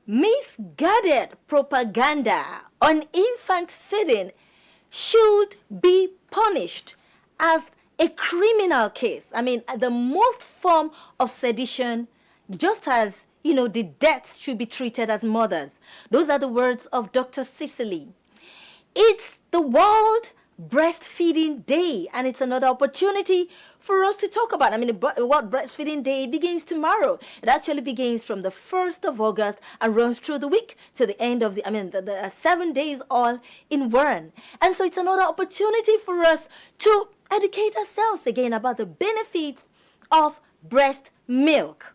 Misguided propaganda on infant feeding should be punished as a criminal case. I mean, the most form of sedition, just as, the deaths should be treated as mothers. Those are the words of Dr. Cicely. It's the World Breastfeeding Day, and it's another opportunity for us to talk about. I mean, the World Breastfeeding Day begins tomorrow. It actually begins from the 1st of August and runs through the week to the end of the 7 days all in one. And so it's another opportunity for us to educate ourselves again about the benefits of breast milk.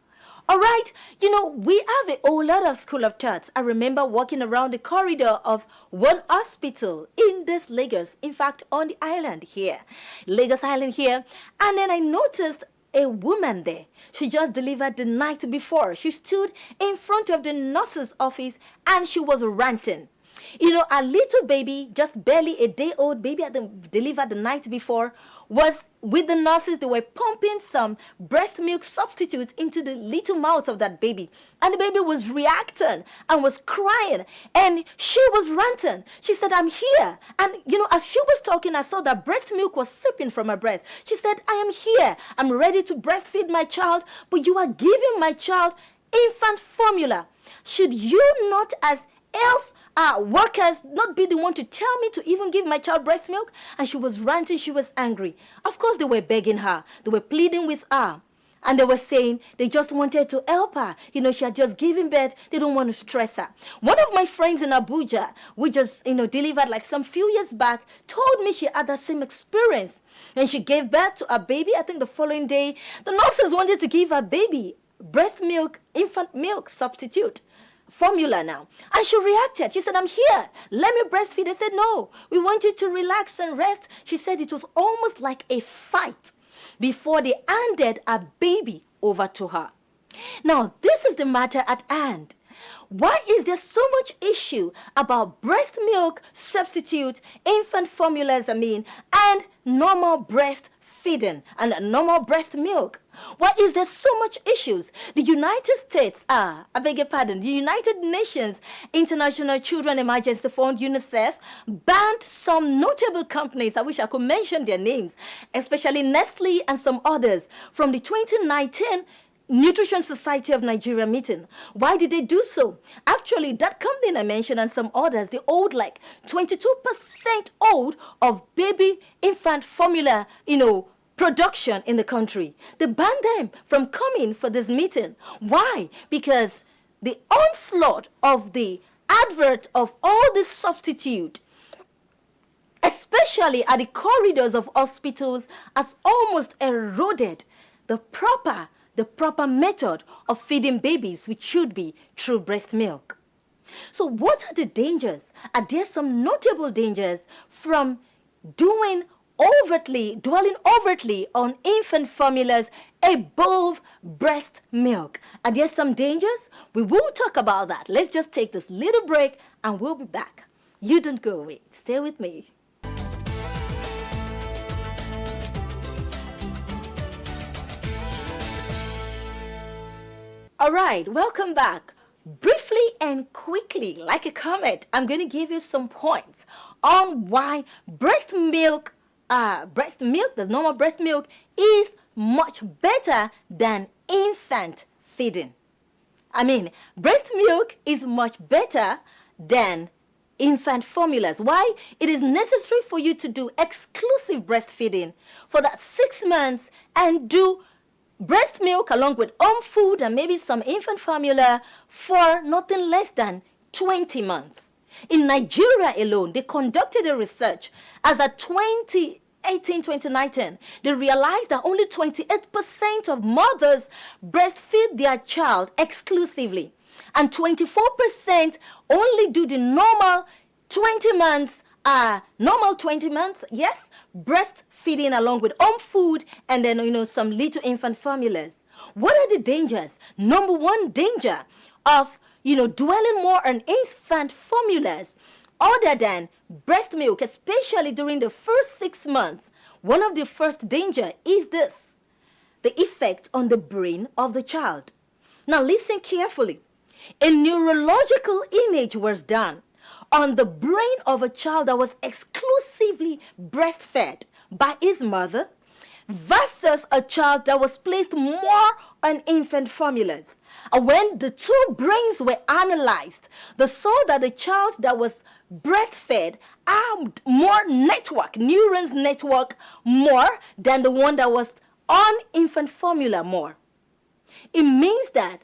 All right, we have a whole lot of school of thoughts. I remember walking around the corridor of one hospital in this Lagos, in fact, on the island here, Lagos Island here, and then I noticed a woman there. She just delivered the night before. She stood in front of the nurse's office and she was ranting. A little baby, just barely a day old baby, delivered the night before, was with the nurses. They were pumping some breast milk substitutes into the little mouth of that baby. And the baby was reacting and was crying. And she was ranting. She said, I'm here. And, as she was talking, I saw that breast milk was sipping from her breast. She said, I am here. I'm ready to breastfeed my child, but you are giving my child infant formula. Should you not, as health workers, not be the one to tell me to even give my child breast milk? And she was ranting, she was angry. Of course, they were begging her. They were pleading with her. And they were saying they just wanted to help her. She had just given birth. They don't want to stress her. One of my friends in Abuja, we just, delivered like some few years back, told me she had that same experience. And she gave birth to a baby. I think the following day, the nurses wanted to give her baby breast milk, infant milk substitute formula now. And she reacted. She said, I'm here. Let me breastfeed. They said, no, we want you to relax and rest. She said it was almost like a fight before they handed a baby over to her. Now, this is the matter at hand. Why is there so much issue about breast milk substitute, infant formulas, and normal breastfeeding and normal breast milk? Why is there so much issues? The United States, the United Nations International Children Emergency Fund, UNICEF, banned some notable companies, I wish I could mention their names, especially Nestle and some others, from the 2019 Nutrition Society of Nigeria meeting. Why did they do so? Actually, that company I mentioned and some others, they owed like 22% owed of baby infant formula, production in the country. They banned them from coming for this meeting. Why? Because the onslaught of the advert of all this substitute, especially at the corridors of hospitals, has almost eroded the proper method of feeding babies, which should be through breast milk. So what are the dangers? Are there some notable dangers from dwelling overtly on infant formulas above breast milk? Are there some dangers? We will talk about that. Let's just take this little break and we'll be back. You don't go away. Stay with me. All right, welcome back. Briefly and quickly, like a comment, I'm going to give you some points on why breast milk, the normal breast milk, is much better than infant feeding. Breast milk is much better than infant formulas. Why? It is necessary for you to do exclusive breastfeeding for that 6 months and do breast milk along with home food and maybe some infant formula for nothing less than 20 months. In Nigeria alone, they conducted a research as at 2018-2019. They realized that only 28% of mothers breastfeed their child exclusively, and 24% only do the normal 20 months, yes, breastfeeding along with home food and then, some little infant formulas. What are the dangers? Number one danger of, dwelling more on infant formulas other than breast milk, especially during the first 6 months. One of the first danger is this: the effect on the brain of the child. Now listen carefully. A neurological image was done on the brain of a child that was exclusively breastfed by his mother versus a child that was placed more on infant formulas. And when the two brains were analyzed, they saw that the child that was breastfed had more neurons network more than the one that was on infant formula more. It means that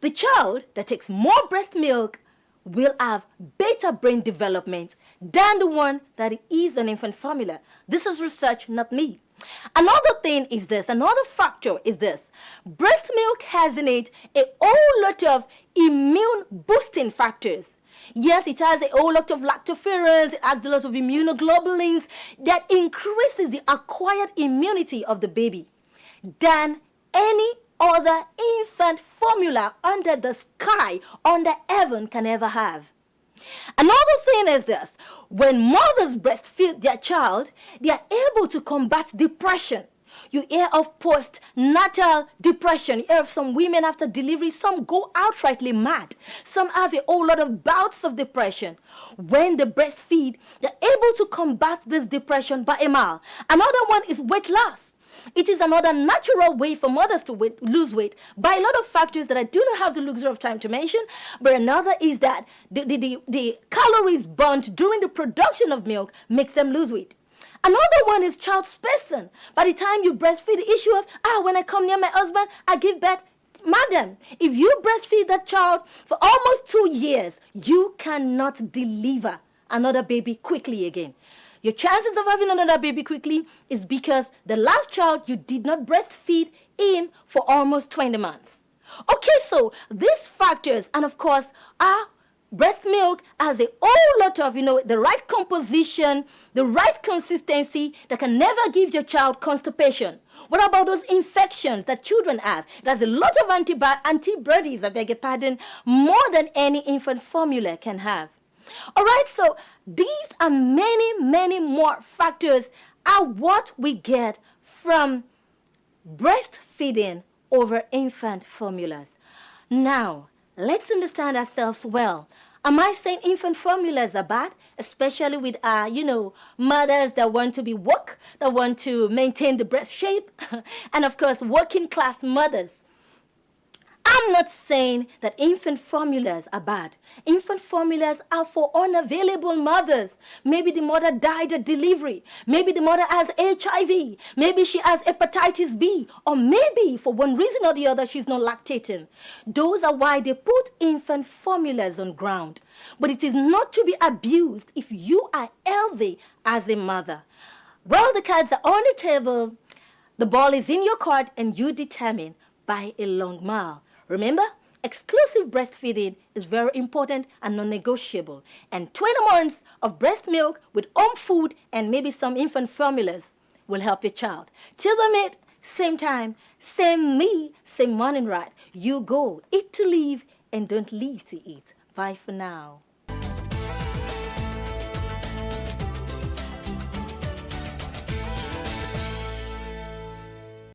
the child that takes more breast milk will have better brain development than the one that is on infant formula. This is research, not me. Another thing is this, another factor is this. Breast milk has in it a whole lot of immune boosting factors. Yes, it has a whole lot of lactoferrins, it has a lot of immunoglobulins that increases the acquired immunity of the baby than any other infant formula under the sky, under heaven can ever have. Another thing is this. When mothers breastfeed their child, they are able to combat depression. You hear of postnatal depression. You hear of some women after delivery. Some go outrightly mad. Some have a whole lot of bouts of depression. When they breastfeed, they're able to combat this depression by a mile. Another one is weight loss. It is another natural way for mothers to lose weight by a lot of factors that I do not have the luxury of time to mention. But another is that the calories burnt during the production of milk makes them lose weight. Another one is child spacing. By the time you breastfeed, the issue of, when I come near my husband, I give birth. Madam, if you breastfeed that child for almost 2 years, you cannot deliver another baby quickly again. Your chances of having another baby quickly is because the last child, you did not breastfeed him for almost 20 months. Okay, so these factors, and of course, our breast milk has a whole lot of, the right composition, the right consistency that can never give your child constipation. What about those infections that children have? There's a lot of antibodies, I beg your pardon, more than any infant formula can have. All right, so these are many, many more factors are what we get from breastfeeding over infant formulas. Now, let's understand ourselves well. Am I saying infant formulas are bad? Especially with, mothers that want to be woke, that want to maintain the breast shape, and of course, working class mothers. I'm not saying that infant formulas are bad. Infant formulas are for unavailable mothers. Maybe the mother died at delivery. Maybe the mother has HIV. Maybe she has hepatitis B. Or maybe for one reason or the other she's not lactating. Those are why they put infant formulas on ground. But it is not to be abused if you are healthy as a mother. Well, the cards are on the table. The ball is in your court and you determine by a long mile. Remember, exclusive breastfeeding is very important and non-negotiable. And 20 months of breast milk with home food and maybe some infant formulas will help your child. Till we meet, same time, same me, same morning right. You go, eat to live and don't live to eat. Bye for now.